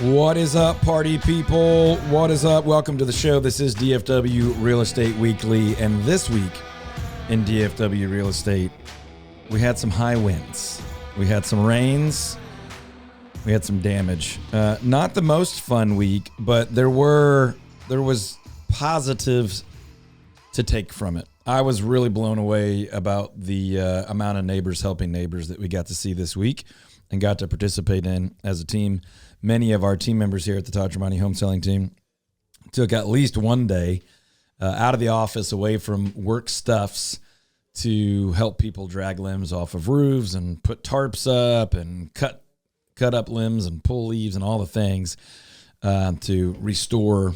What is up, party people? What is up? Welcome to the show. This is DFW Real Estate Weekly, and this week in DFW Real Estate, we had some high winds. We had some rains. We had some damage. Not the most fun week, but there was positives to take from it. I was really blown away about the amount of neighbors helping neighbors that we got to see this week and got to participate in as a team. Many of our team members here at the Todd Tremonti home selling team took at least one day out of the office, away from work stuffs, to help people drag limbs off of roofs and put tarps up and cut up limbs and pull leaves and all the things to restore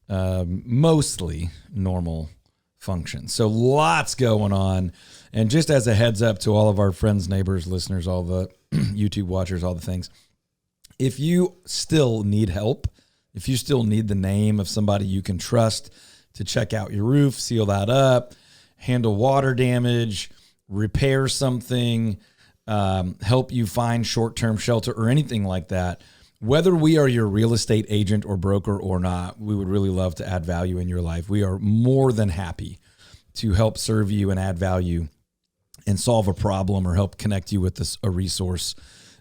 mostly normal function. So lots going on. And just as a heads up to all of our friends, neighbors, listeners, all the YouTube watchers, all the things, if you still need help, if you still need the name of somebody you can trust to check out your roof, seal that up, handle water damage, repair something, help you find short-term shelter or anything like that, whether we are your real estate agent or broker or not, we would really love to add value in your life. We are more than happy to help serve you and add value and solve a problem or help connect you with a resource,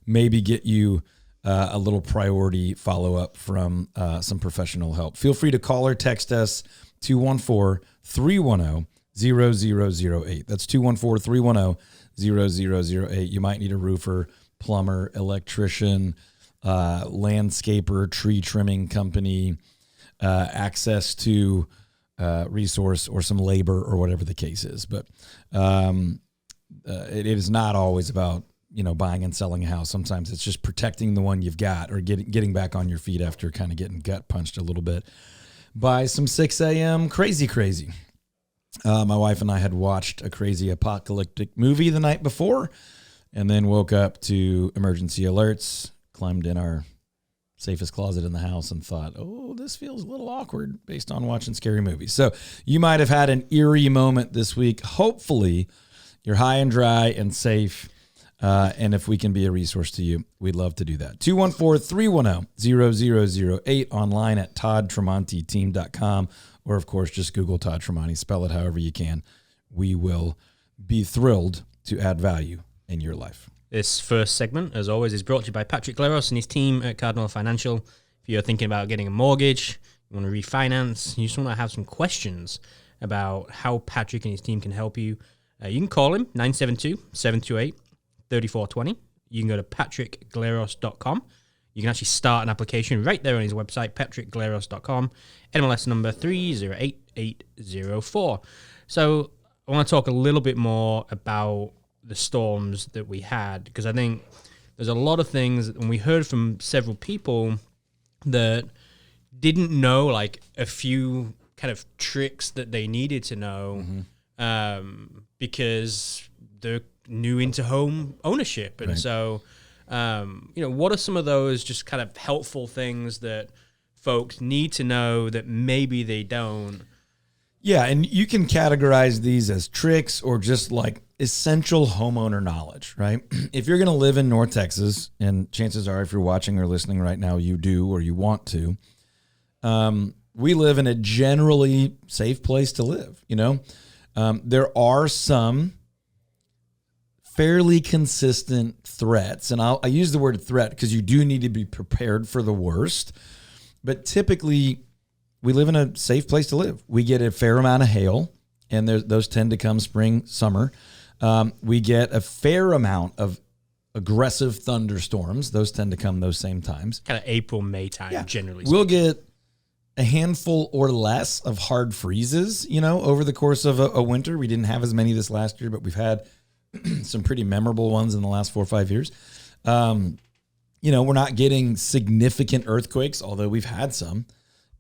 maybe get you a little priority follow-up from some professional help. Feel free to call or text us, 214-310-0008. That's 214-310-0008. You might need a roofer, plumber, electrician, landscaper, tree trimming company, access to resource or some labor or whatever the case is. But it is not always about buying and selling a house. Sometimes it's just protecting the one you've got or getting back on your feet after kind of getting gut punched a little bit by some 6 a.m. crazy. My wife and I had watched a crazy apocalyptic movie the night before and then woke up to emergency alerts, climbed in our safest closet in the house and thought, oh, this feels a little awkward based on watching scary movies. So you might have had an eerie moment this week. Hopefully you're high and dry and safe. And if we can be a resource to you, we'd love to do that. 214-310-0008, online at toddtremontiteam.com, or of course, just Google Todd Tremonti, spell it however you can. We will be thrilled to add value in your life. This first segment, as always, is brought to you by Patrick Gleros and his team at Cardinal Financial. If you're thinking about getting a mortgage, you want to refinance, you just want to have some questions about how Patrick and his team can help you, you can call him, 972-728-3420. You can go to patrickgleros.com. You can actually start an application right there on his website, patrickgleros.com, NMLS number 308804. So I want to talk a little bit more about the storms that we had, because I think there's a lot of things, and we heard from several people that didn't know like a few kind of tricks that they needed to know, because they're new into home ownership. And so, what are some of those just kind of helpful things that folks need to know that maybe they don't? Yeah, and you can categorize these as tricks or just like essential homeowner knowledge, right? If you're going to live in North Texas, and chances are if you're watching or listening right now, you do or you want to, we live in a generally safe place to live, There are some fairly consistent threats, and I use the word threat because you do need to be prepared for the worst, but typically we live in a safe place to live. We get a fair amount of hail, and those tend to come spring, summer. We get a fair amount of aggressive thunderstorms. Those tend to come those same times. Kind of April, May time, generally speaking. We'll get a handful or less of hard freezes, over the course of a winter. We didn't have as many this last year, but we've had some pretty memorable ones in the last 4 or 5 years. We're not getting significant earthquakes, although we've had some.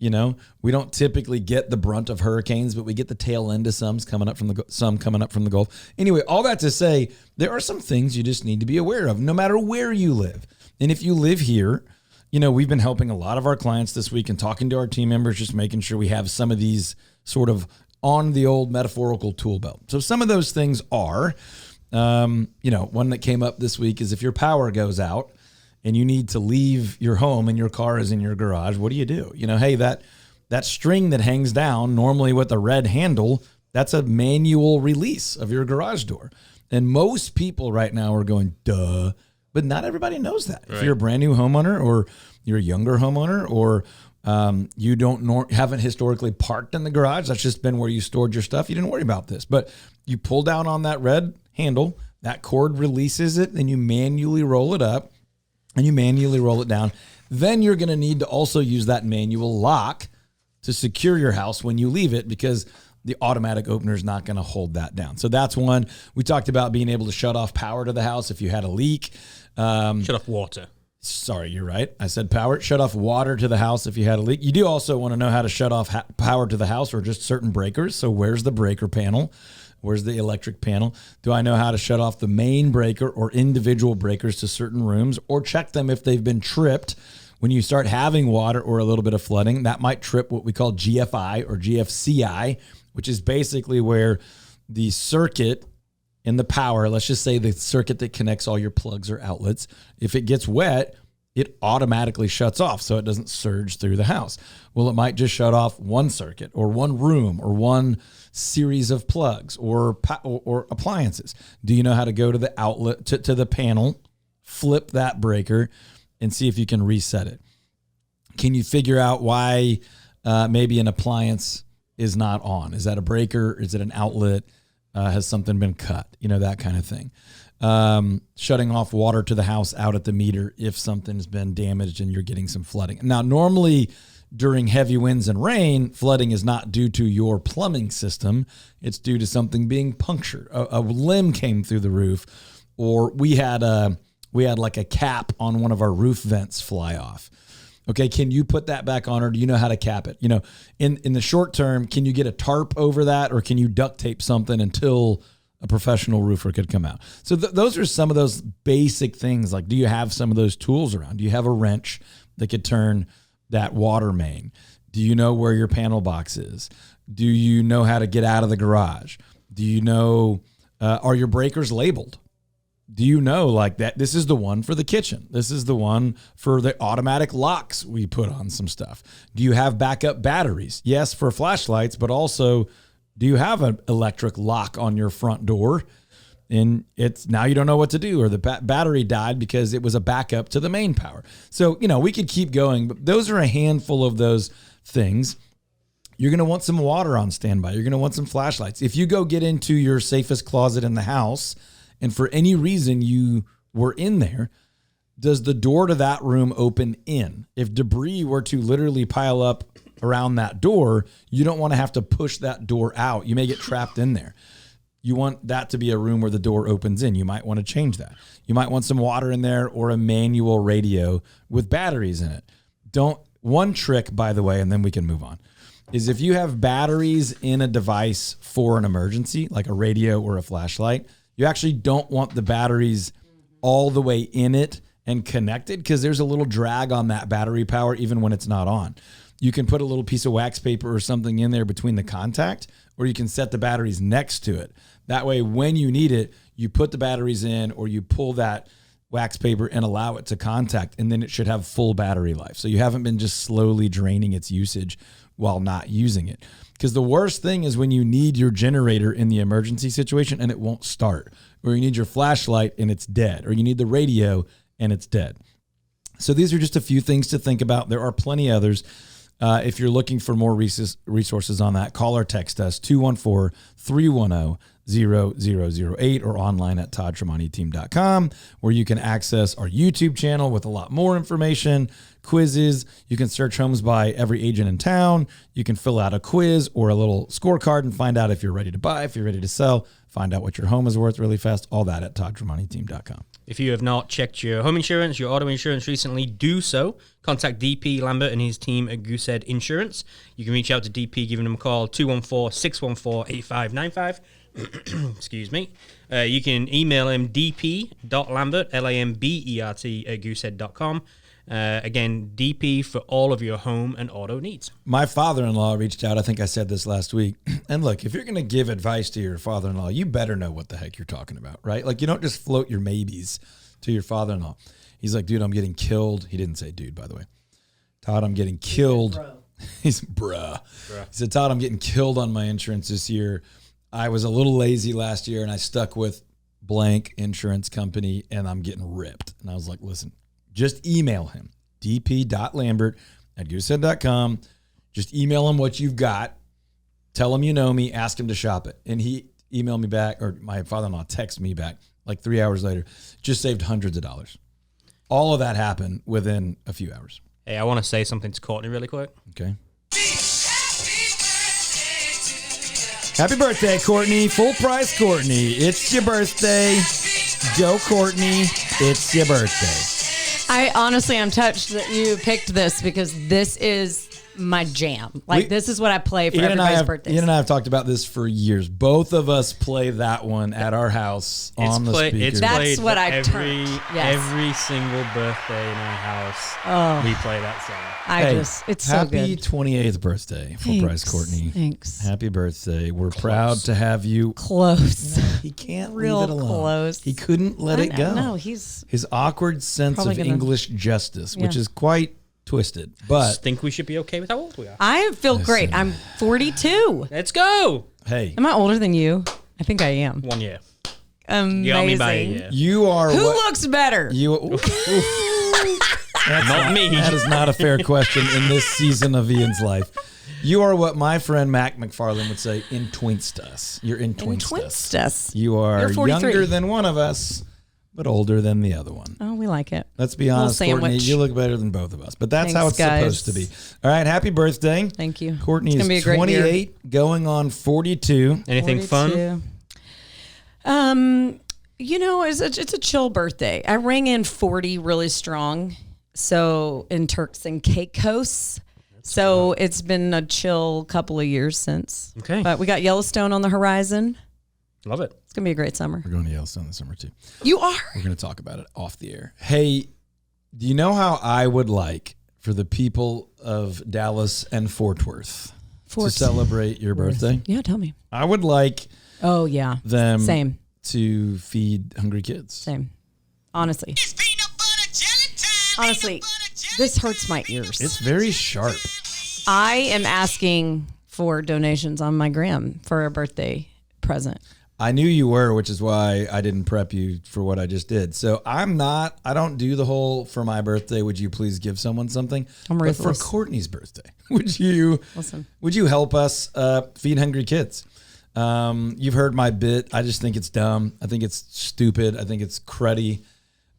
We don't typically get the brunt of hurricanes, but we get the tail end of some coming up from the Gulf. Anyway, all that to say, there are some things you just need to be aware of, no matter where you live. And if you live here, we've been helping a lot of our clients this week and talking to our team members, just making sure we have some of these sort of on the old metaphorical tool belt. So some of those things are, one that came up this week is if your power goes out and you need to leave your home and your car is in your garage, what do? Hey, that string that hangs down, normally with a red handle, that's a manual release of your garage door. And most people right now are going, duh, but not everybody knows that. Right. If you're a brand new homeowner or you're a younger homeowner or you haven't historically parked in the garage, that's just been where you stored your stuff, you didn't worry about this. But you pull down on that red handle, that cord releases it, then you manually roll it up and you manually roll it down. Then you're going to need to also use that manual lock to secure your house when you leave it, because the automatic opener is not going to hold that down. So that's one. We talked about being able to shut off power to the house if you had a leak. Shut off water. Sorry, you're right. I said power. Shut off water to the house if you had a leak. You do also want to know how to shut off power to the house or just certain breakers. So where's the breaker panel? Where's the electric panel? Do I know how to shut off the main breaker or individual breakers to certain rooms, or check them if they've been tripped? When you start having water or a little bit of flooding, that might trip what we call GFI or GFCI, which is basically where the circuit in the power, let's just say the circuit that connects all your plugs or outlets, if it gets wet, it automatically shuts off so it doesn't surge through the house. Well, it might just shut off one circuit or one room or one series of plugs or appliances. Do you know how to go to the outlet, to the panel, flip that breaker, and see if you can reset it? Can you figure out why maybe an appliance is not on? Is that a breaker? Is it an outlet? Has something been cut? That kind of thing. Shutting off water to the house out at the meter if something's been damaged and you're getting some flooding. Now, normally during heavy winds and rain, flooding is not due to your plumbing system. It's due to something being punctured. A limb came through the roof, or we had like a cap on one of our roof vents fly off. Okay, can you put that back on, or do you know how to cap it? In the short term, can you get a tarp over that, or can you duct tape something until a professional roofer could come out? So those are some of those basic things. Like, do you have some of those tools around? Do you have a wrench that could turn that water main? Do you know where your panel box is? Do you know how to get out of the garage? Do you know, are your breakers labeled? Do you know, like, that this is the one for the kitchen? This is the one for the automatic locks we put on some stuff. Do you have backup batteries? Yes, for flashlights, but also, do you have an electric lock on your front door? And it's now you don't know what to do, or the battery died because it was a backup to the main power. So, we could keep going, but those are a handful of those things. You're going to want some water on standby. You're going to want some flashlights. If you go get into your safest closet in the house, and for any reason you were in there, does the door to that room open in? If debris were to literally pile up around that door, you don't want to have to push that door out. You may get trapped in there. You want that to be a room where the door opens in. You might want to change that. You might want some water in there or a manual radio with batteries in it. One trick, by the way, and then we can move on, is if you have batteries in a device for an emergency, like a radio or a flashlight, you actually don't want the batteries all the way in it and connected, because there's a little drag on that battery power even when it's not on. You can put a little piece of wax paper or something in there between the contact, or you can set the batteries next to it. That way, when you need it, you put the batteries in, or you pull that wax paper and allow it to contact, and then it should have full battery life. So you haven't been just slowly draining its usage while not using it. Because the worst thing is when you need your generator in the emergency situation and it won't start, or you need your flashlight and it's dead, or you need the radio and it's dead. So these are just a few things to think about. There are plenty others. If you're looking for more resources on that, call or text us 214-310-0008 or online at toddtremonti-team.com, where you can access our YouTube channel with a lot more information, quizzes. You can search homes by every agent in town. You can fill out a quiz or a little scorecard and find out if you're ready to buy, if you're ready to sell, find out what your home is worth really fast, all that at toddtremonti-team.com. If you have not checked your home insurance, your auto insurance recently, do so. Contact DP Lambert and his team at Goosehead Insurance. You can reach out to DP, giving them a call, 214-614-8595. Excuse me. You can email him dp.lambert, Lambert, at goosehead.com. Again, DP for all of your home and auto needs. My father-in-law reached out. I think I said this last week. And look, if you're going to give advice to your father-in-law, you better know what the heck you're talking about, right? Like, you don't just float your maybes to your father-in-law. He's like, dude, I'm getting killed. He didn't say dude, by the way. Todd, I'm getting killed. He's bruh. He said, Todd, I'm getting killed on my insurance this year. I was a little lazy last year and I stuck with blank insurance company and I'm getting ripped. And I was like, listen, just email him, dp.lambert@goosehead.com. Just email him what you've got. Tell him you know me. Ask him to shop it. And he emailed me back, or my father-in-law texted me back like 3 hours later. Just saved hundreds of dollars. All of that happened within a few hours. Hey, I want to say something to Courtney really quick. Okay. Happy birthday, Courtney. Full price, Courtney. It's your birthday. Go, Courtney. It's your birthday. I honestly am touched that you picked this because this is my jam. Like, this is what I play for everybody's birthdays. Ian and I have talked about this for years. Both of us play that one at our house on the speaker. That's what I every single birthday in our house. We play that song. It's so good. Happy 28th birthday, Full Price Courtney. Thanks. Happy birthday. We're proud to have you. Close. He can't Real leave it alone. close. He couldn't let it go. No, his awkward sense of English justice, which is quite twisted. But I think we should be okay with how old we are. I feel great. I'm 42. Let's go. Hey. Am I older than you? I think I am. 1 year. Amazing. You got me by a year. You are Who looks better? Not me. That is not a fair question in this season of Ian's life. You are what my friend Mac McFarland would say, in twinkstus. You're in twinkstus. You are younger than one of us, but older than the other one. Oh, we like it. Let's be honest, Courtney, you look better than both of us. But that's how it's supposed to be. All right, happy birthday. Thank you. Courtney is 28, going on 42. Anything 42. Fun? You know, it's a chill birthday. I rang in 40 really strong, so in Turks and Caicos. So it's been a chill couple of years since. Okay. But we got Yellowstone on the horizon. Love it. It's going to be a great summer. We're going to Yellowstone this summer, too. You are? We're going to talk about it off the air. Hey, do you know how I would like for the people of Dallas and Fort Worth to celebrate your birthday? Yeah, tell me. I would like them Same. to feed hungry kids. Same. Honestly. It's peanut butter jelly time. Honestly, this hurts my ears. It's very sharp. I am asking for donations on my gram for a birthday present. I knew you were, which is why I didn't prep you for what I just did. So I don't do the whole, for my birthday, would you please give someone something? I'm ruthless. But for Courtney's birthday, would you help us feed hungry kids? You've heard my bit. I just think it's dumb. I think it's stupid. I think it's cruddy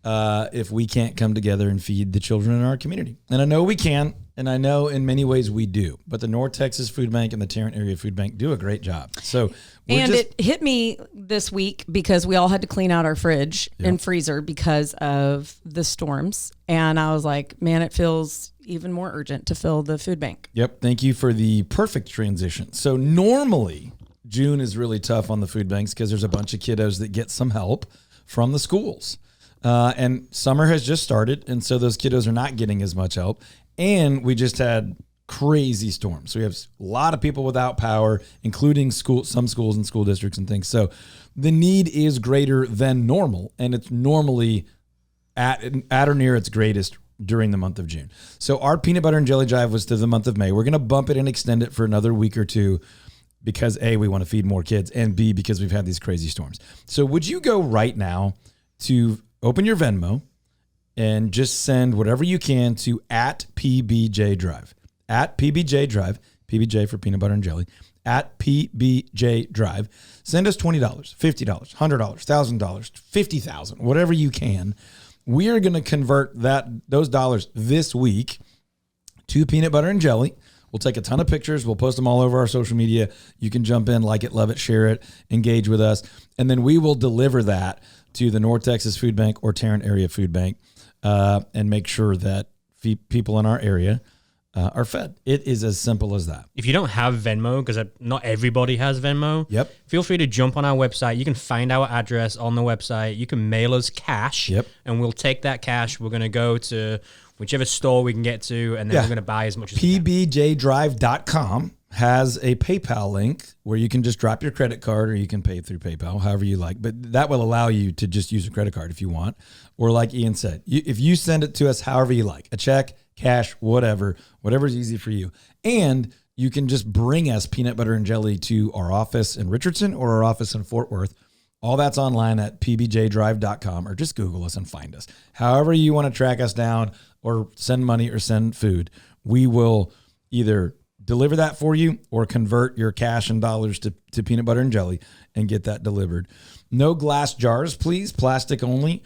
if we can't come together and feed the children in our community. And I know we can, and I know in many ways we do. But the North Texas Food Bank and the Tarrant Area Food Bank do a great job. So it hit me this week because we all had to clean out our fridge and freezer because of the storms. And I was like, man, it feels even more urgent to fill the food bank. Yep. Thank you for the perfect transition. So normally June is really tough on the food banks because there's a bunch of kiddos that get some help from the schools. And summer has just started, and so those kiddos are not getting as much help. And we just had crazy storms. So we have a lot of people without power, including some schools and school districts and things. So the need is greater than normal, and it's normally at or near its greatest during the month of June. So our peanut butter and jelly drive was to the month of May. We're going to bump it and extend it for another week or two because A, we want to feed more kids, and B, because we've had these crazy storms. So would you go right now to open your Venmo and just send whatever you can to @PBJ Drive. @PBJ Drive, PBJ for peanut butter and jelly, @PBJ Drive. Send us $20, $50, $100, $1,000, $50,000, whatever you can. We are going to convert those dollars this week to peanut butter and jelly. We'll take a ton of pictures. We'll post them all over our social media. You can jump in, like it, love it, share it, engage with us. And then we will deliver that to the North Texas Food Bank or Tarrant Area Food Bank and make sure that people in our area are fed. It is as simple as that. If you don't have Venmo, because not everybody has Venmo, feel free to jump on our website. You can find our address on the website. You can mail us cash, and we'll take that cash. We're going to go to whichever store we can get to, and then we're going to buy as much as we can. PBJDrive.com has a PayPal link where you can just drop your credit card, or you can pay through PayPal, however you like. But that will allow you to just use a credit card if you want. Or like Ian said, if you send it to us however you like, a check, cash, whatever's easy for you. And you can just bring us peanut butter and jelly to our office in Richardson or our office in Fort Worth. All that's online at pbjdrive.com, or just Google us and find us. However you want to track us down or send money or send food, we will either deliver that for you or convert your cash and dollars to peanut butter and jelly and get that delivered. No glass jars, please. Plastic only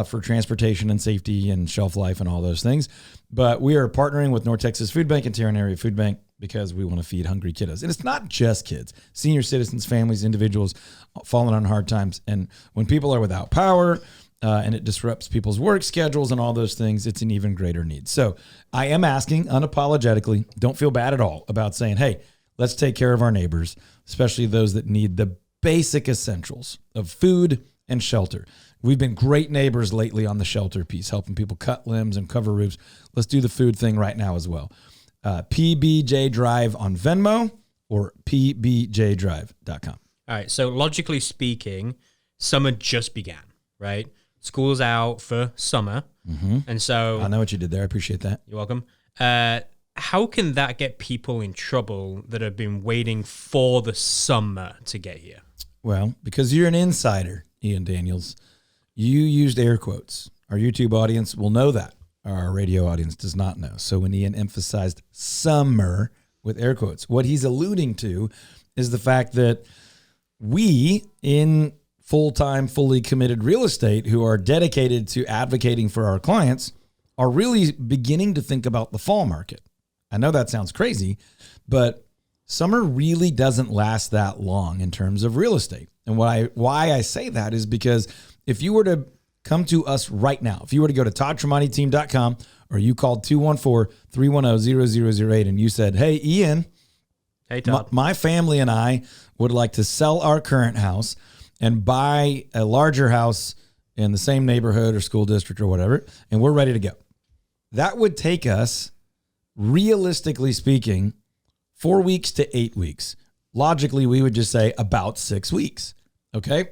for transportation and safety and shelf life and all those things. But we are partnering with North Texas Food Bank and Tarrant Area Food Bank because we want to feed hungry kiddos. And it's not just kids, senior citizens, families, individuals falling on hard times. And when people are without power, and it disrupts people's work schedules and all those things, it's an even greater need. So I am asking unapologetically, don't feel bad at all about saying, hey, let's take care of our neighbors, especially those that need the basic essentials of food and shelter. We've been great neighbors lately on the shelter piece, helping people cut limbs and cover roofs. Let's do the food thing right now as well. PBJ Drive on Venmo or pbjdrive.com. All right. So logically speaking, summer just began, right? School's out for summer. Mm-hmm. And so I know what you did there. I appreciate that. You're welcome. How can that get people in trouble that have been waiting for the summer to get here? Well, because you're an insider, Ian Daniels, you used air quotes. Our YouTube audience will know that. Our radio audience does not know. So when Ian emphasized summer with air quotes, what he's alluding to is the fact that we in full-time, fully committed real estate who are dedicated to advocating for our clients are really beginning to think about the fall market. I know that sounds crazy, but summer really doesn't last that long in terms of real estate. And why I say that is because if you were to come to us right now, if you were to go to toddtremonti.com or you called 214-310-0008 and you said, hey, Ian, hey, Todd, my family and I would like to sell our current house and buy a larger house in the same neighborhood or school district or whatever, and we're ready to go. That would take us, realistically speaking, 4 weeks to 8 weeks. Logically, we would just say about 6 weeks, okay?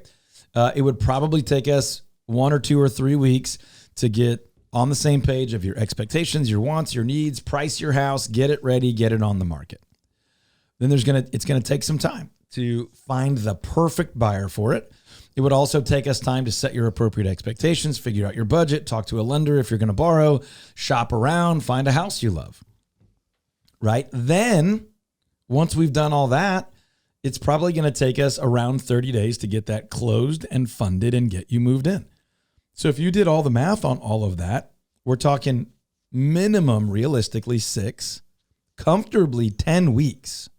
It would probably take us 1 or 2 or 3 weeks to get on the same page of your expectations, your wants, your needs, price your house, get it ready, get it on the market. Then it's going to take some time to find the perfect buyer for it. It would also take us time to set your appropriate expectations, figure out your budget, talk to a lender if you're going to borrow, shop around, find a house you love, right? Then once we've done all that, it's probably going to take us around 30 days to get that closed and funded and get you moved in. So if you did all the math on all of that, we're talking minimum, realistically, 6, comfortably 10 weeks,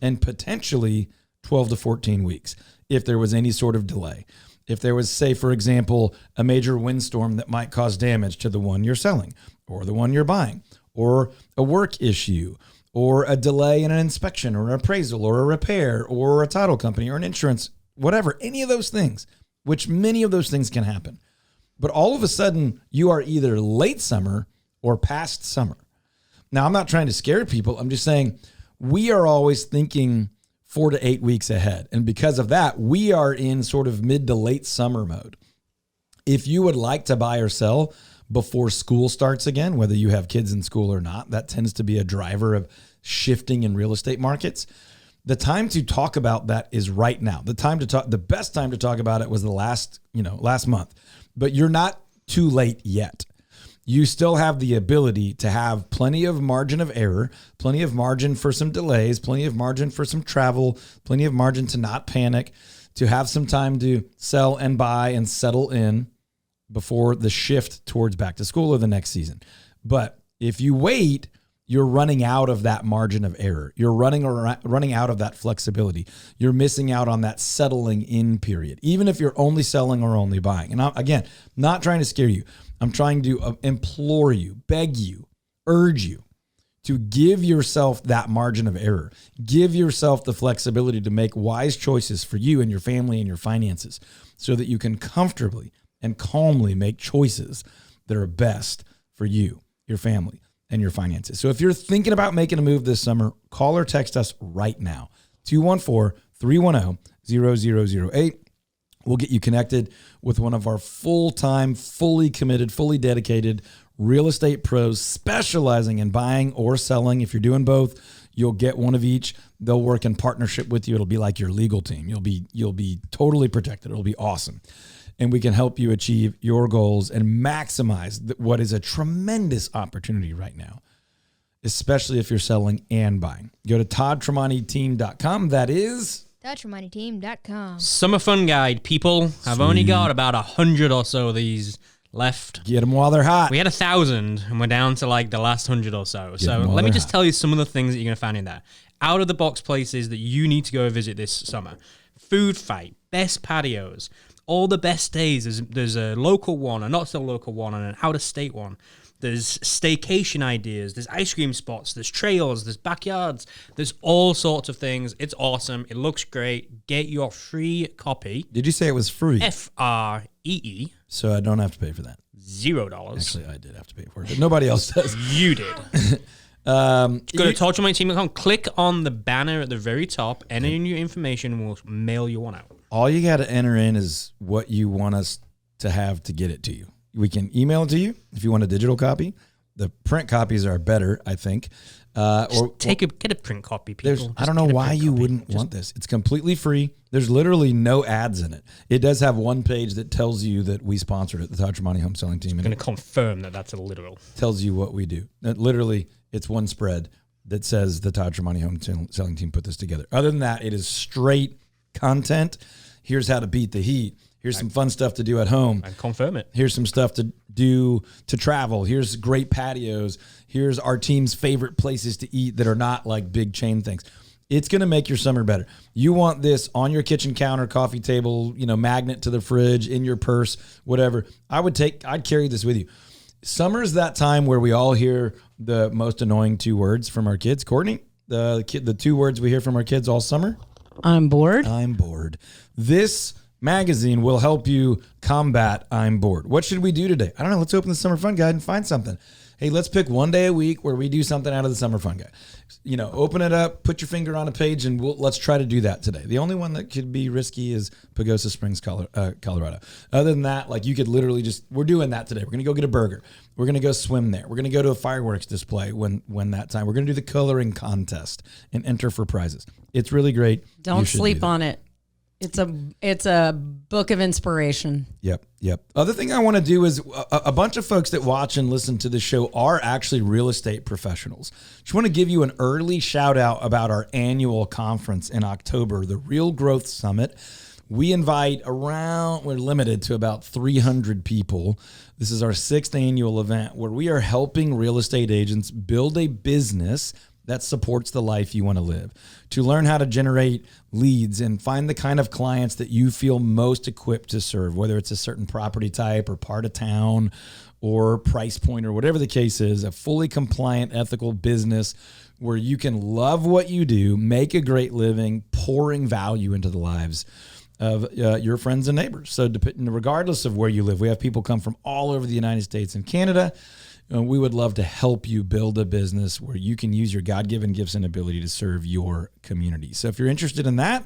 and potentially 12 to 14 weeks if there was any sort of delay. If there was, say, for example, a major windstorm that might cause damage to the one you're selling or the one you're buying, or a work issue, or a delay in an inspection or an appraisal or a repair or a title company or an insurance, whatever, any of those things, which many of those things can happen. But all of a sudden, you are either late summer or past summer. Now, I'm not trying to scare people. I'm just saying we are always thinking 4 to 8 weeks ahead. And because of that, we are in sort of mid to late summer mode. If you would like to buy or sell before school starts again, whether you have kids in school or not, that tends to be a driver of shifting in real estate markets. The time to talk about that is right now. The best time to talk about it was the last month, but you're not too late yet. You still have the ability to have plenty of margin of error, plenty of margin for some delays, plenty of margin for some travel, plenty of margin to not panic, to have some time to sell and buy and settle in before the shift towards back to school or the next season. But if you wait, you're running out of that margin of error. You're running out of that flexibility. You're missing out on that settling in period, even if you're only selling or only buying. And again, not trying to scare you. I'm trying to implore you, beg you, urge you to give yourself that margin of error. Give yourself the flexibility to make wise choices for you and your family and your finances so that you can comfortably and calmly make choices that are best for you, your family, and your finances. So if you're thinking about making a move this summer, call or text us right now, 214-310-0008. We'll get you connected with one of our full-time, fully committed, fully dedicated real estate pros specializing in buying or selling. If you're doing both, you'll get one of each. They'll work in partnership with you. It'll be like your legal team. You'll be totally protected. It'll be awesome. And we can help you achieve your goals and maximize what is a tremendous opportunity right now, especially if you're selling and buying. Go to toddtremonti.com. That is ToddTremonti.com. Summer fun guide, people. I've only got about 100 or so of these left. Get them while they're hot. We had 1,000 and we're down to like the last 100 or so. So let me just tell you some of the things that you're going to find in there. Out of the box places that you need to go visit this summer. Food fight, best patios, all the best days. There's a local one, a not so local one, and an out of state one. There's staycation ideas, there's ice cream spots, there's trails, there's backyards, there's all sorts of things. It's awesome. It looks great. Get your free copy. Did you say it was free? FREE. So I don't have to pay for that. $0. Actually, I did have to pay for it, but nobody else does. You did. Go to ToddTremonti.com, click on the banner at the very top, enter in your information, and we'll mail you one out. All you got to enter in is what you want us to have to get it to you. We can email it to you if you want a digital copy. The print copies are better, I think. Get a print copy, people. I don't know why you wouldn't want this. It's completely free. There's literally no ads in it. It does have one page that tells you that we sponsored it, the Todd Tremonti Home Selling Team. I'm going to confirm that that's a literal. Tells you what we do. Literally, it's one spread that says the Todd Tremonti Home Selling Team put this together. Other than that, it is straight content. Here's how to beat the heat. Here's some fun stuff to do at home. I confirm it. Here's some stuff to do to travel. Here's great patios. Here's our team's favorite places to eat that are not like big chain things. It's going to make your summer better. You want this on your kitchen counter, coffee table, magnet to the fridge, in your purse, whatever. I'd carry this with you. Summer is that time where we all hear the most annoying 2 words from our kids. Courtney, the 2 words we hear from our kids all summer. I'm bored. I'm bored. This magazine will help you combat I'm bored. What should we do today? I don't know. Let's open the Summer Fun Guide and find something. Hey, let's pick one day a week where we do something out of the Summer Fun Guide. Open it up, put your finger on a page, and let's try to do that today. The only one that could be risky is Pagosa Springs, Colorado. Other than that, you could literally we're doing that today. We're going to go get a burger. We're going to go swim there. We're going to go to a fireworks display when that time. We're going to do the coloring contest and enter for prizes. It's really great. Don't sleep on it. It's a book of inspiration. Yep. Other thing I want to do is a bunch of folks that watch and listen to the show are actually real estate professionals. Just want to give you an early shout out about our annual conference in October, the Real Growth Summit. We invite we're limited to about 300 people. This is our 6th annual event where we are helping real estate agents build a business that supports the life you want to live, to learn how to generate leads and find the kind of clients that you feel most equipped to serve, whether it's a certain property type or part of town or price point or whatever the case is, a fully compliant, ethical business where you can love what you do, make a great living, pouring value into the lives of your friends and neighbors. So regardless of where you live, we have people come from all over the United States and Canada. We would love to help you build a business where you can use your God-given gifts and ability to serve your community. So if you're interested in that,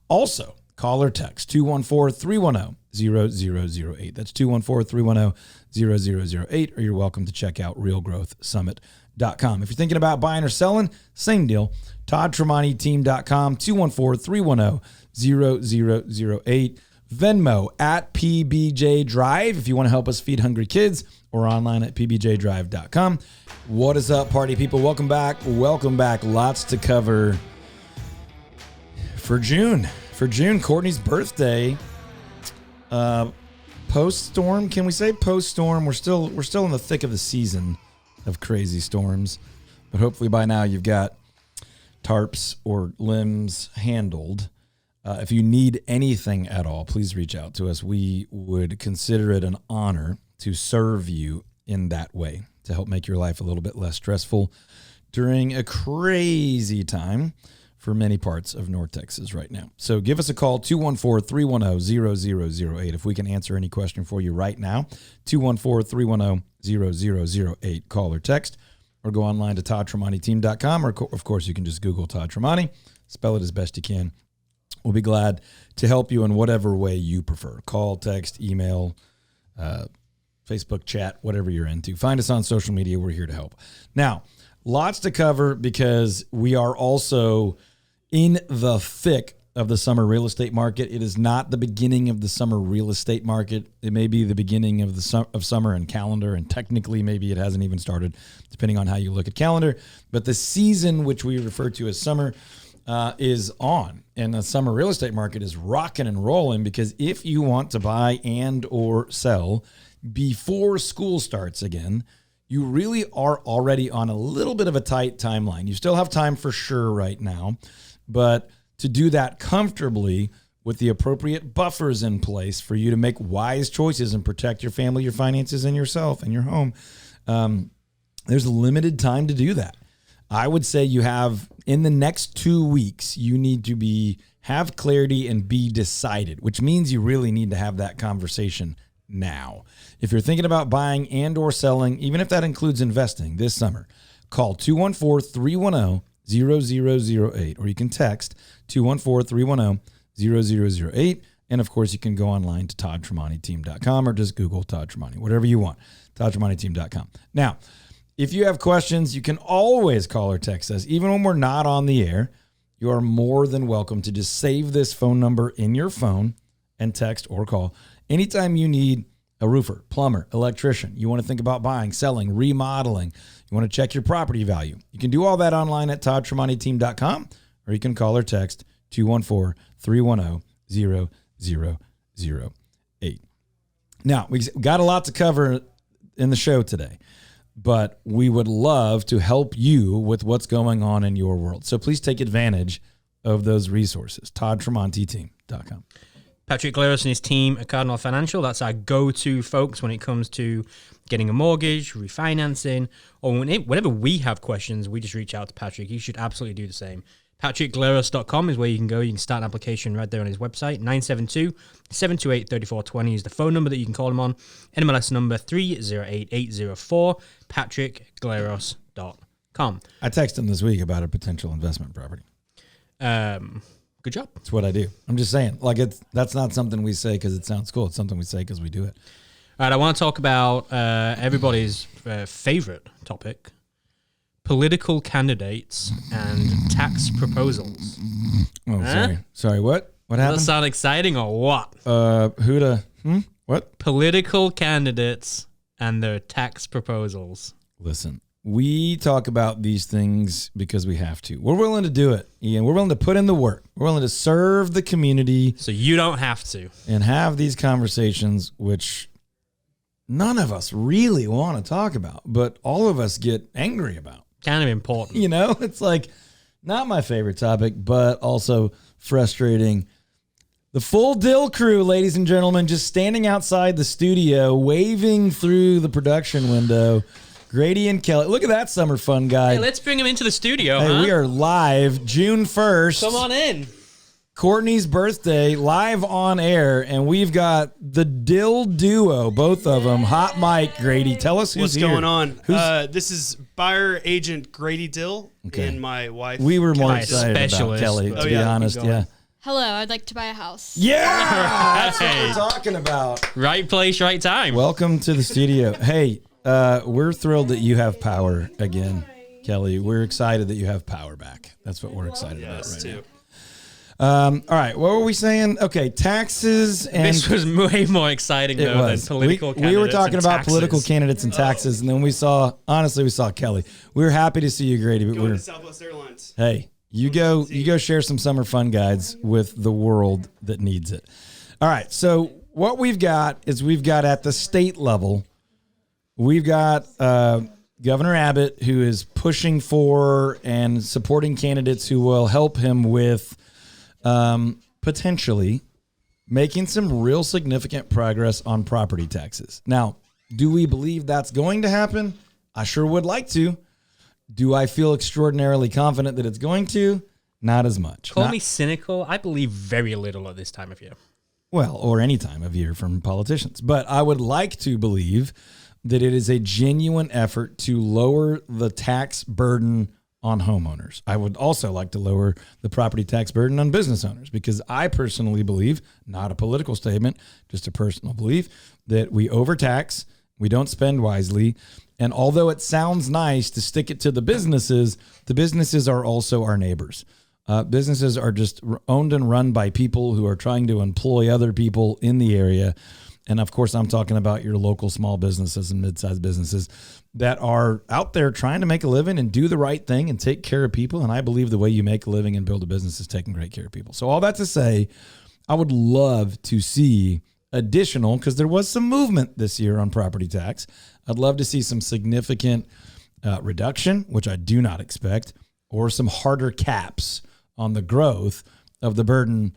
also call or text 214-310-0008. That's 214-310-0008, or you're welcome to check out realgrowthsummit.com. If you're thinking about buying or selling, same deal. ToddTremontiTeam.com, 214-310-0008. Venmo at PBJ Drive if you want to help us feed hungry kids, or online at pbjdrive.com. What is up, party people? Welcome back. Lots to cover for June. Courtney's birthday. Post-storm, can we say post-storm? We're still in the thick of the season of crazy storms, but hopefully by now you've got tarps or limbs handled. If you need anything at all, please reach out to us. We would consider it an honor to serve you in that way, to help make your life a little bit less stressful during a crazy time for many parts of North Texas right now. So give us a call, 214-310-0008. If we can answer any question for you right now, 214-310-0008. Call or text. or go online to toddtremonti.team.com, or of course you can just Google Todd Tremonti, spell it as best you can. We'll be glad to help you in whatever way you prefer. Call, text, email, Facebook chat, whatever you're into. Find us on social media. We're here to help. Now, lots to cover because we are also in the thick of the summer real estate market. It is not the beginning of the summer real estate market. It may be the beginning of summer and calendar, and technically maybe it hasn't even started, depending on how you look at calendar. But the season, which we refer to as summer, is on, and the summer real estate market is rocking and rolling, because if you want to buy and or sell before school starts again, you really are already on a little bit of a tight timeline. You still have time for sure right now, but to do that comfortably with the appropriate buffers in place for you to make wise choices and protect your family, your finances, and yourself and your home, there's a limited time to do that. I would say you have, in the next 2 weeks, you need to have clarity and be decided, which means you really need to have that conversation now. If you're thinking about buying and or selling, even if that includes investing this summer, call 214-310-0008, or you can text 214-310-0008. And of course, you can go online to toddtremontiteam.com, or just Google Todd Tremonti, whatever you want, toddtremontiteam.com. Now, if you have questions, you can always call or text us. Even when we're not on the air, you are more than welcome to just save this phone number in your phone and text or call. Anytime you need a roofer, plumber, electrician, you want to think about buying, selling, remodeling, you want to check your property value, you can do all that online at toddtremontiteam.com, or you can call or text 214-310-0008. Now, we got a lot to cover in the show today, but we would love to help you with what's going on in your world. So please take advantage of those resources. toddtremontiteam.com. Patrick Gleros and his team at Cardinal Financial, that's our go-to folks when it comes to getting a mortgage, refinancing, or whenever we have questions, we just reach out to Patrick. You should absolutely do the same. PatrickGleros.com is where you can go. You can start an application right there on his website. 972-728-3420 is the phone number that you can call him on. NMLS number 308804, PatrickGleros.com. I texted him this week about a potential investment property. Good job. That's what I do. I'm just saying, that's not something we say because it sounds cool. It's something we say because we do it. All right, I want to talk about everybody's favorite topic, political candidates and tax proposals. Oh, sorry. What happened? Does that sound exciting or what? What? Political candidates and their tax proposals. Listen, we talk about these things because we have to. We're willing to do it, Ian. We're willing to put in the work. We're willing to serve the community. So you don't have to. And have these conversations, which none of us really want to talk about, but all of us get angry about. Kind of important. You know, it's like not my favorite topic, but also frustrating. The full Dill crew, ladies and gentlemen, just standing outside the studio, waving through the production window. Grady and Kelly. Look at that summer fun guy. Hey, let's bring him into the studio, Hey, we are live June 1st. Come on in. Courtney's birthday, live on air, and we've got the Dill duo, both of them. Hot Mike, Grady. Tell us who's What's going on? This is buyer agent Grady Dill and my wife. We were more Kelly. excited about Specialist. Kelly, to be honest. Yeah. Hello, I'd like to buy a house. Yeah, that's what we're talking about. Right place, right time. Welcome to the studio. Hey, we're thrilled that you have power again, Kelly. We're excited that you have power back. That's what we're excited about right now. All right, what were we saying? Okay, taxes and this was way more exciting though than political candidates. We were talking and about taxes. political candidates and taxes, and then we saw Kelly. We were happy to see you, Grady, but Going to Southwest Airlines. Hey, you go share some summer fun guides with the world that needs it. All right, so what we've got at the state level, we've got Governor Abbott, who is pushing for and supporting candidates who will help him with potentially making some real significant progress on property taxes. Now, do we believe that's going to happen? I sure would like to. Do I feel extraordinarily confident that it's going to? Not as much. Call me cynical. I believe very little at this time of year. Well, or any time of year from politicians. But I would like to believe that it is a genuine effort to lower the tax burden on homeowners. I would also like to lower the property tax burden on business owners because I personally believe, not a political statement, just a personal belief, that we overtax, we don't spend wisely, and although it sounds nice to stick it to the businesses are also our neighbors. Businesses are just owned and run by people who are trying to employ other people in the area. And of course, I'm talking about your local small businesses and mid-sized businesses that are out there trying to make a living and do the right thing and take care of people. And I believe the way you make a living and build a business is taking great care of people. So all that to say, I would love to see additional, because there was some movement this year on property tax. I'd love to see some significant reduction, which I do not expect, or some harder caps on the growth of the burden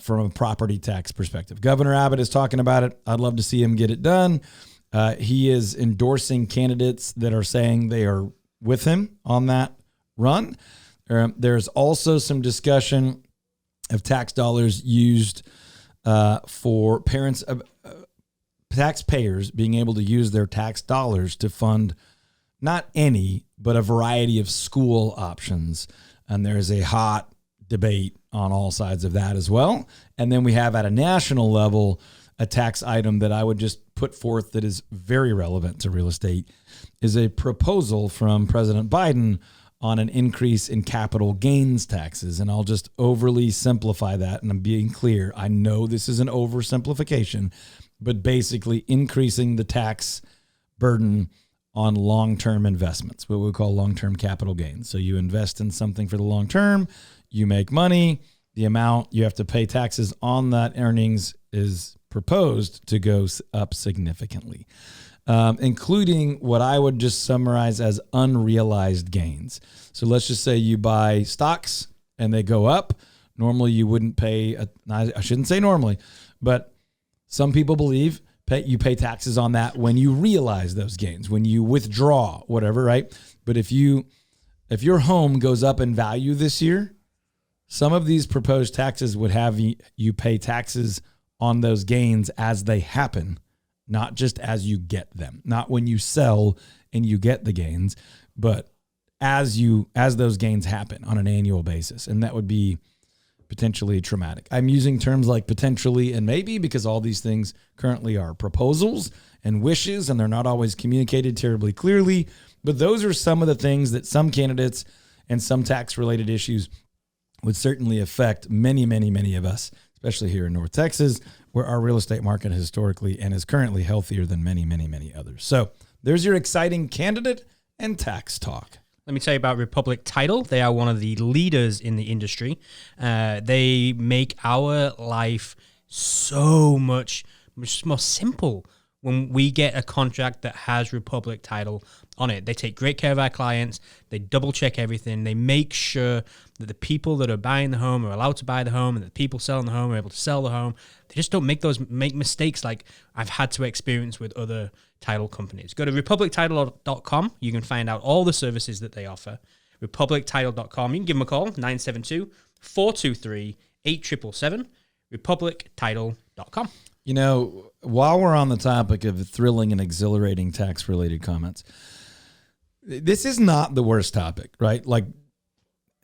from a property tax perspective. Governor Abbott is talking about it. I'd love to see him get it done. He is endorsing candidates that are saying they are with him on that run. There's also some discussion of tax dollars used for parents, taxpayers being able to use their tax dollars to fund not any, but a variety of school options. And there's a hot debate on all sides of that as well. And then we have at a national level, a tax item that I would just put forth that is very relevant to real estate is a proposal from President Biden on an increase in capital gains taxes. And I'll just overly simplify that. And I'm being clear. I know this is an oversimplification, but basically increasing the tax burden on long-term investments, what we call long-term capital gains. So you invest in something for the long term, you make money, the amount you have to pay taxes on that earnings is proposed to go up significantly, including what I would just summarize as unrealized gains. So let's just say you buy stocks and they go up. Normally you wouldn't pay, I shouldn't say normally, but some people believe you pay taxes on that when you realize those gains, when you withdraw, whatever, right? But if your home goes up in value this year, some of these proposed taxes would have you pay taxes on those gains as they happen, not just as you get them, not when you sell and you get the gains, but as those gains happen on an annual basis. And that would be potentially traumatic. I'm using terms like potentially and maybe because all these things currently are proposals and wishes, and they're not always communicated terribly clearly. But those are some of the things that some candidates and some tax-related issues would certainly affect many, many, many of us, especially here in North Texas, where our real estate market historically and is currently healthier than many, many, many others. So there's your exciting candidate and tax talk. Let me tell you about Republic Title. They are one of the leaders in the industry. They make our life so much more simple when we get a contract that has Republic Title on it. They take great care of our clients. They double check everything. They make sure that the people that are buying the home are allowed to buy the home, and that the people selling the home are able to sell the home. They just don't make mistakes like I've had to experience with other title companies. Go to republictitle.com. You can find out all the services that they offer. republictitle.com. You can give them a call, 972-423-8777, republictitle.com. You know, while we're on the topic of thrilling and exhilarating tax-related comments, this is not the worst topic, right? Like,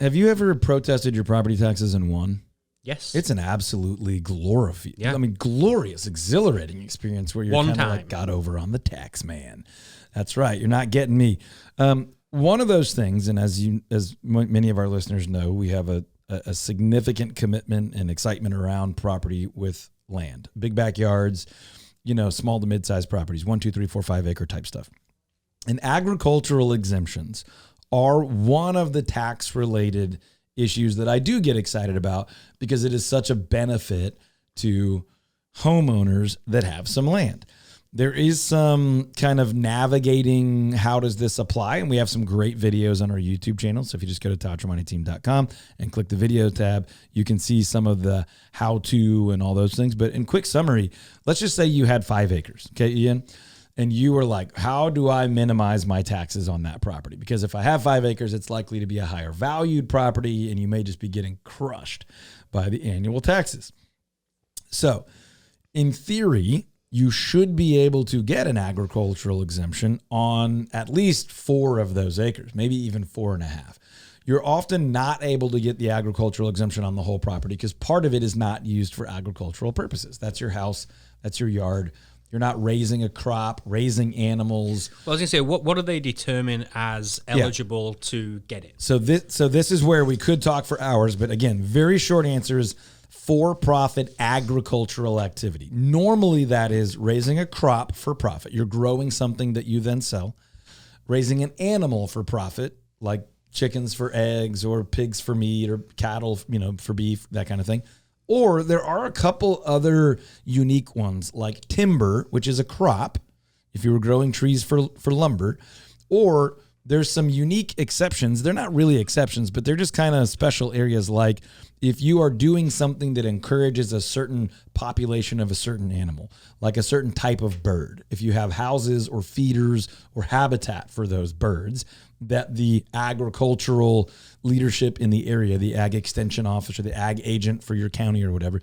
have you ever protested your property taxes and won? Yes. It's an absolutely glorious, exhilarating experience where you're kind of like got over on the tax man. That's right. You're not getting me. One of those things, and as many of our listeners know, we have a significant commitment and excitement around property with land, big backyards, small to mid-sized properties, 1, 2, 3, 4, 5 acre type stuff. And agricultural exemptions are one of the tax-related issues that I do get excited about because it is such a benefit to homeowners that have some land. There is some kind of navigating how does this apply, and we have some great videos on our YouTube channel. So if you just go to toddtramoniteam.com and click the video tab, you can see some of the how-to and all those things. But in quick summary, let's just say you had 5 acres, okay, Ian? And you were like, how do I minimize my taxes on that property? Because if I have 5 acres, it's likely to be a higher valued property, and you may just be getting crushed by the annual taxes. So in theory, you should be able to get an agricultural exemption on at least 4 of those acres, maybe even 4.5. You're often not able to get the agricultural exemption on the whole property because part of it is not used for agricultural purposes. That's your house, that's your yard. You're not raising a crop, raising animals. Well, I was going to say, what do they determine as eligible to get it? So this is where we could talk for hours, but again, very short answer is for-profit agricultural activity. Normally that is raising a crop for profit. You're growing something that you then sell. Raising an animal for profit, like chickens for eggs or pigs for meat or cattle, for beef, that kind of thing. Or there are a couple other unique ones like timber, which is a crop if you were growing trees for lumber. Or there's some unique exceptions. They're not really exceptions, but they're just kind of special areas, like if you are doing something that encourages a certain population of a certain animal, like a certain type of bird. If you have houses or feeders or habitat for those birds, that the agricultural leadership in the area, the ag extension officer, the ag agent for your county or whatever,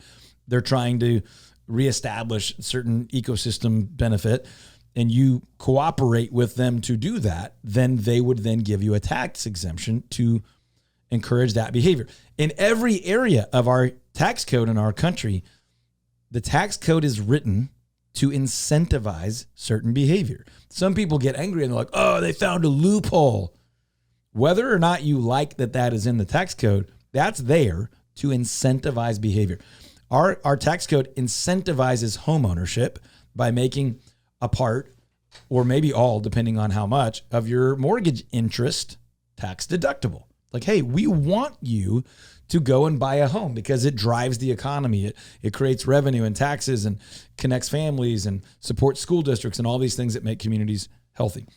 they're trying to reestablish certain ecosystem benefit, and you cooperate with them to do that, then they would then give you a tax exemption to encourage that behavior. In every area of our tax code in our country, the tax code is written to incentivize certain behavior. Some people get angry and they're like, oh, they found a loophole. Whether or not you like that is in the tax code, that's there to incentivize behavior. Our tax code incentivizes home ownership by making a part, or maybe all, depending on how much, of your mortgage interest tax deductible. Like, hey, we want you to go and buy a home because it drives the economy. It creates revenue and taxes and connects families and supports school districts and all these things that make communities healthy.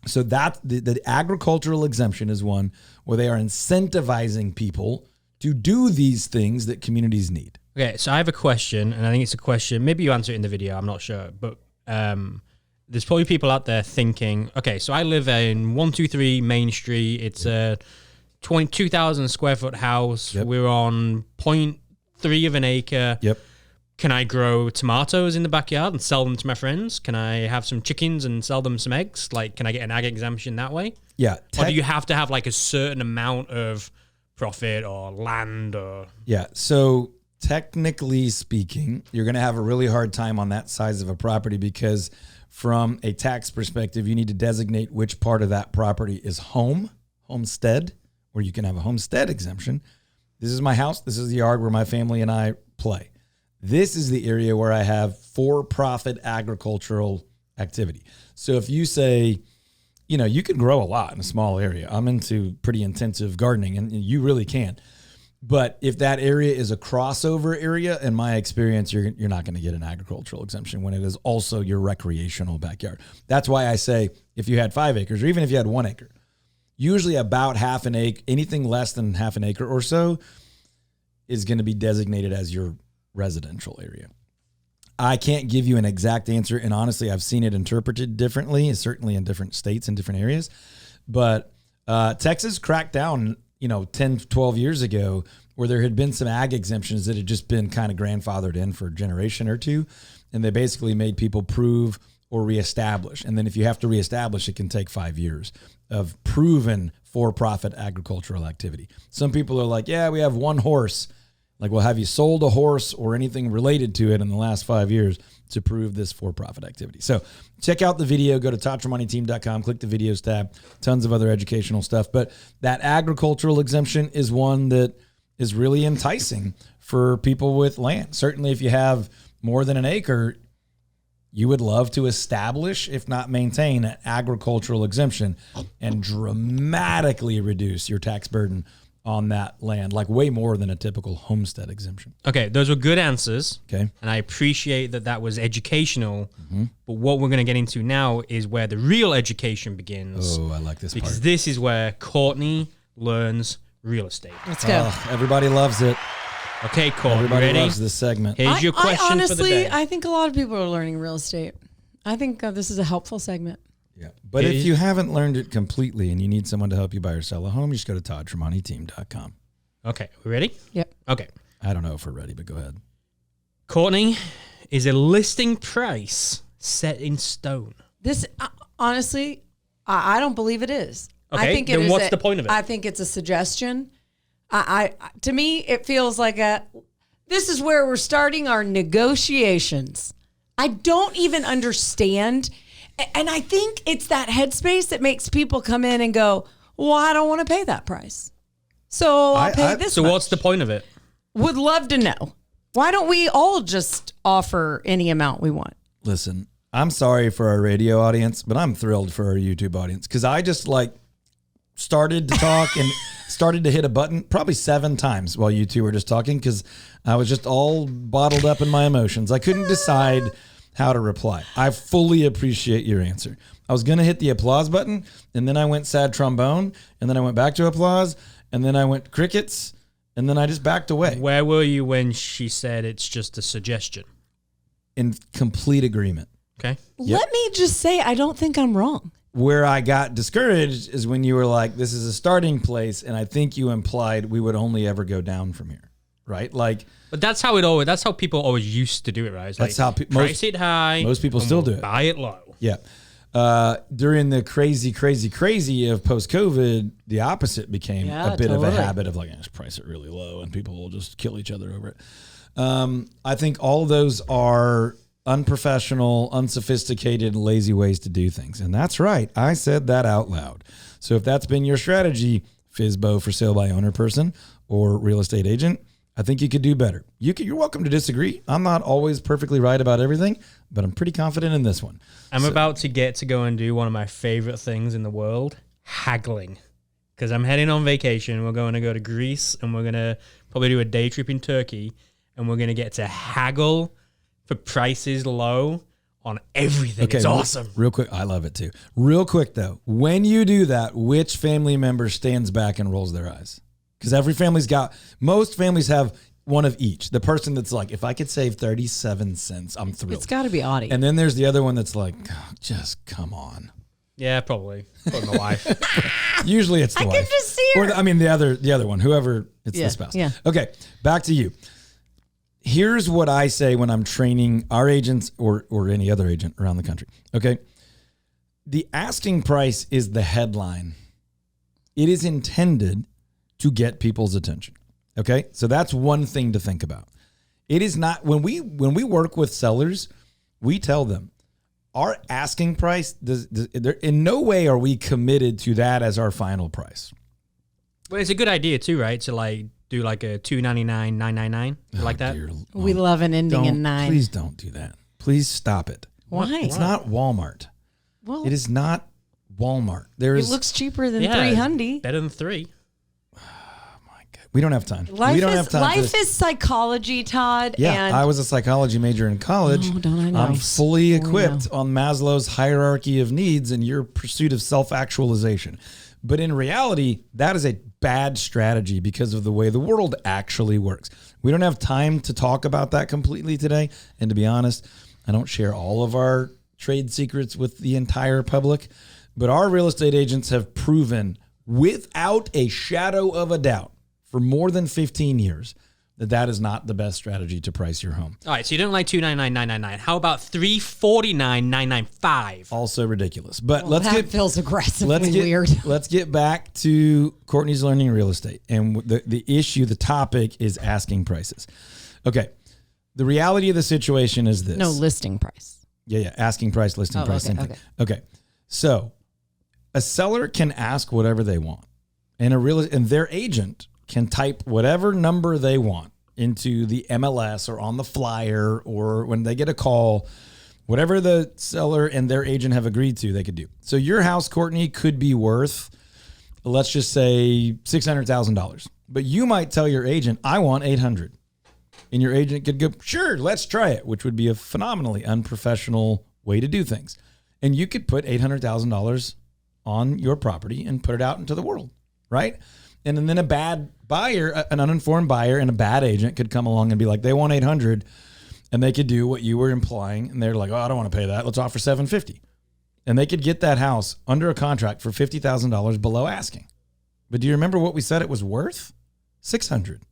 So that the agricultural exemption is one where they are incentivizing people to do these things that communities need. Okay, so I have a question, and I think it's a question, maybe you answer it in the video, I'm not sure, but there's probably people out there thinking, okay, so I live in 123 Main Street. It's a 22,000 square foot house. Yep. We're on 0.3 of an acre. Yep. Can I grow tomatoes in the backyard and sell them to my friends? Can I have some chickens and sell them some eggs? Like, can I get an ag exemption that way? Yeah. Or do you have to have like a certain amount of profit or land or? Yeah. So technically speaking, you're going to have a really hard time on that size of a property because from a tax perspective, you need to designate which part of that property is homestead, where you can have a homestead exemption. This is my house. This is the yard where my family and I play. This is the area where I have for-profit agricultural activity. So if you say, you can grow a lot in a small area. I'm into pretty intensive gardening, and you really can. But if that area is a crossover area, in my experience, you're not going to get an agricultural exemption when it is also your recreational backyard. That's why I say if you had 5 acres, or even if you had 1 acre, usually about half an acre, anything less than half an acre or so is going to be designated as your residential area. I can't give you an exact answer, and honestly, I've seen it interpreted differently, certainly in different states and different areas. But Texas cracked down, 10, 12 years ago, where there had been some ag exemptions that had just been kind of grandfathered in for a generation or two, and they basically made people prove or reestablish. And then if you have to reestablish, it can take 5 years of proven for-profit agricultural activity. Some people are like, yeah, we have 1 horse. Like, well, have you sold a horse or anything related to it in the last 5 years to prove this for-profit activity? So check out the video. Go to ToddTremontiTeam.com, click the videos tab, tons of other educational stuff. But that agricultural exemption is one that is really enticing for people with land. Certainly if you have more than an acre, you would love to establish, if not maintain, an agricultural exemption and dramatically reduce your tax burden on that land, like way more than a typical homestead exemption. Okay, those were good answers. Okay. And I appreciate that was educational. Mm-hmm. But what we're going to get into now is where the real education begins. Oh, I like this because part. This is where Courtney learns real estate. Let's go. Oh, everybody loves it. Okay, Courtney, everybody ready? loves this segment. Here's your question for the day. I think a lot of people are learning real estate. I think this is a helpful segment. Yeah, but if you haven't learned it completely and you need someone to help you buy or sell a home, you just go to ToddTremontiTeam.com. Okay, we ready? Yep. Okay. I don't know if we're ready, but go ahead. Courtney, is a listing price set in stone? This honestly, I don't believe it is. Okay, I think then what's the point of it? I think it's a suggestion. To me, it feels like this is where we're starting our negotiations. I don't even understand. And I think it's that headspace that makes people come in and go, well, I don't want to pay that price. So I'll pay this So much. what's the point of it? Would love to know. Why don't we all just offer any amount we want? Listen, I'm sorry for our radio audience, but I'm thrilled for our YouTube audience because I just started to talk and started to hit a button probably 7 times while you two were just talking because I was just all bottled up in my emotions. I couldn't decide how to reply. I fully appreciate your answer. I was going to hit the applause button, and then I went sad trombone, and then I went back to applause, and then I went crickets, and then I just backed away. Where were you when she said it's just a suggestion? In complete agreement. Okay. Yep. Let me just say, I don't think I'm wrong. Where I got discouraged is when you were like, this is a starting place, and I think you implied we would only ever go down from here, right? But that's how people always used to do it, right? It's That's like, how price it high. most people and still we'll do it. Buy it low. Yeah. During the crazy of post-COVID, the opposite became a bit of a habit of just price it really low and people will just kill each other over it. I think all of those are unprofessional, unsophisticated, lazy ways to do things. And that's right. I said that out loud. So if that's been your strategy, FSBO for sale by owner person or real estate agent, I think you could do better. You're welcome to disagree. I'm not always perfectly right about everything, but I'm pretty confident in this one. I'm about to get to go and do one of my favorite things in the world, haggling. Because I'm heading on vacation. We're going to go to Greece and we're going to probably do a day trip in Turkey. And we're going to get to haggle for prices low on everything. Okay, it's awesome. Real quick, I love it too. Real quick though, when you do that, which family member stands back and rolls their eyes? Because most families have one of each. The person that's like, if I could save 37 cents, I'm thrilled. It's got to be Audie. And then there's the other one that's like, oh, just come on. Yeah, probably. Probably my wife. Usually it's the wife. I can just see her. Or the other one, whoever, it's the spouse. Yeah. Okay, back to you. Here's what I say when I'm training our agents or any other agent around the country. Okay. The asking price is the headline. It is intended to get people's attention. Okay. So that's one thing to think about. It is not when we work with sellers, we tell them our asking price in no way are we committed to that as our final price. Well, it's a good idea too, right? To do like a $299, $999, like that. We love an ending in 9. Please don't do that. Please stop it. Why? It's not Walmart. Well, it is not Walmart. It looks cheaper than 300. Better than 3. We don't have time. Life is psychology, Todd. Yeah, and I was a psychology major in college. Oh, don't I know? I'm fully equipped on Maslow's hierarchy of needs and your pursuit of self-actualization. But in reality, that is a bad strategy because of the way the world actually works. We don't have time to talk about that completely today. And to be honest, I don't share all of our trade secrets with the entire public. But our real estate agents have proven without a shadow of a doubt for more than 15 years that is not the best strategy to price your home. All right, so you don't like $299,999. How about $349,995? Also ridiculous. But feels aggressively weird. Let's get back to Courtney's Learning Real Estate. And the topic is asking prices. Okay. The reality of the situation is this. No, listing price. Yeah. Asking price, listing price, same thing. Okay. So a seller can ask whatever they want. And their agent can type whatever number they want into the MLS or on the flyer or when they get a call, whatever the seller and their agent have agreed to, they could do. So your house, Courtney, could be worth, let's just say $600,000. But you might tell your agent, I want $800,000. And your agent could go, sure, let's try it, which would be a phenomenally unprofessional way to do things. And you could put $800,000 on your property and put it out into the world, right? And then a bad buyer, an uninformed buyer and a bad agent could come along and be like, they want 800, and they could do what you were implying. And they're like, oh, I don't want to pay that. Let's offer 750. And they could get that house under a contract for $50,000 below asking. But do you remember what we said it was worth? 600.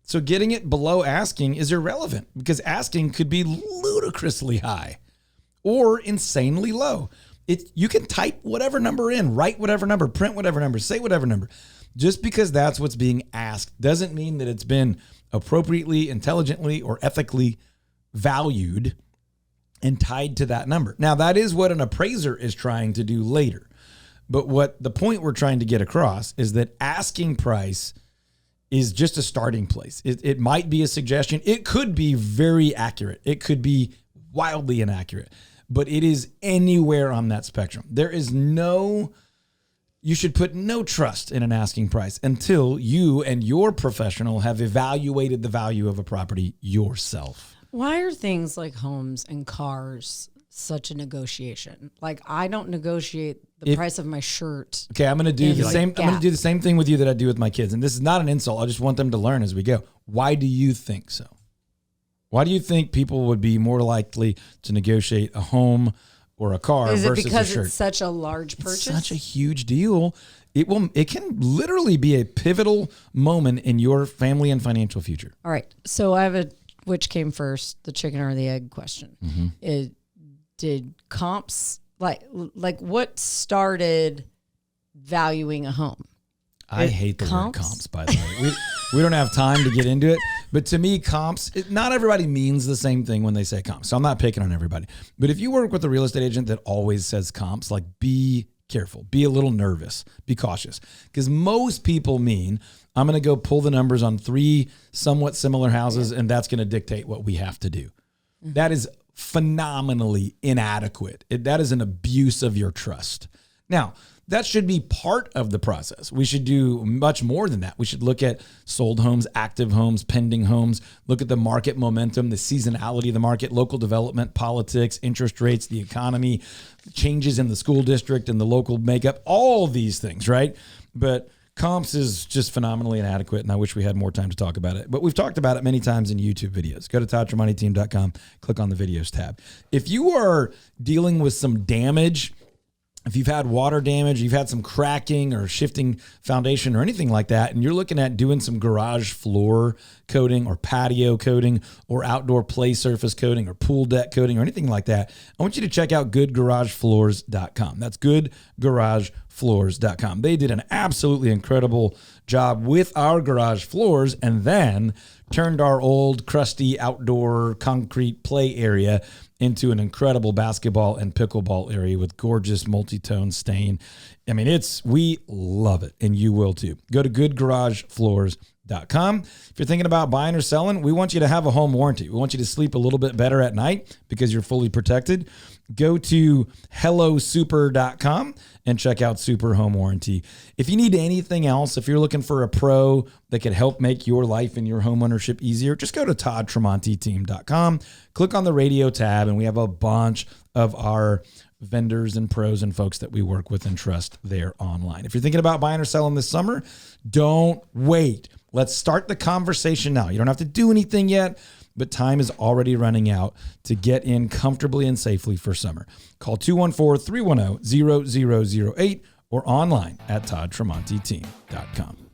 So getting it below asking is irrelevant because asking could be ludicrously high or insanely low. You can type whatever number in, write whatever number, print whatever number, say whatever number. Just because that's what's being asked doesn't mean that it's been appropriately, intelligently, or ethically valued and tied to that number. Now, that is what an appraiser is trying to do later. But what the point we're trying to get across is that asking price is just a starting place. It might be a suggestion. It could be very accurate. It could be wildly inaccurate. But it is anywhere on that spectrum. You should put no trust in an asking price until you and your professional have evaluated the value of a property yourself. Why are things like homes and cars such a negotiation? Like, I don't negotiate the price of my shirt. Okay, I'm going to do the same. I'm going to do the same thing with you that I do with my kids. And this is not an insult. I just want them to learn as we go. Why do you think so? Why do you think people would be more likely to negotiate a home or a car versus a shirt? Is it because it's such a large purchase? It's such a huge deal. It can literally be a pivotal moment in your family and financial future. All right. So I have which came first, the chicken or the egg question. Mm-hmm. Did comps, like what started valuing a home? I hate the word comps, by the way. We don't have time to get into it. But to me, comps, not everybody means the same thing when they say comps. So I'm not picking on everybody. But if you work with a real estate agent that always says comps, like, be careful, be a little nervous, be cautious. Because most people mean, I'm going to go pull the numbers on 3 somewhat similar houses, and that's going to dictate what we have to do. Mm-hmm. That is phenomenally inadequate. That is an abuse of your trust. Now, that should be part of the process. We should do much more than that. We should look at sold homes, active homes, pending homes, look at the market momentum, the seasonality of the market, local development, politics, interest rates, the economy, changes in the school district and the local makeup, all these things, right? But comps is just phenomenally inadequate, and I wish we had more time to talk about it. But we've talked about it many times in YouTube videos. Go to ToddTremontiTeam.com, click on the videos tab. If you are dealing with some damage, if you've had water damage, you've had some cracking or shifting foundation or anything like that, and you're looking at doing some garage floor coating or patio coating or outdoor play surface coating or pool deck coating or anything like that, I want you to check out goodgaragefloors.com. That's goodgaragefloors.com. They did an absolutely incredible job with our garage floors and then turned our old crusty outdoor concrete play area into an incredible basketball and pickleball area with gorgeous multi-tone stain. I mean, we love it, and you will too. Go to goodgaragefloors.com. If you're thinking about buying or selling, we want you to have a home warranty. We want you to sleep a little bit better at night because you're fully protected. Go to hellosuper.com and check out Super Home Warranty. If you need anything else, if you're looking for a pro that could help make your life and your home ownership easier, just go to ToddTremontiTeam.com, click on the radio tab, and we have a bunch of our vendors and pros and folks that we work with and trust there online. If you're thinking about buying or selling this summer, don't wait. Let's start the conversation now. You don't have to do anything yet, but time is already running out to get in comfortably and safely for summer. Call 214-310-0008 or online at ToddTremontiTeam.com.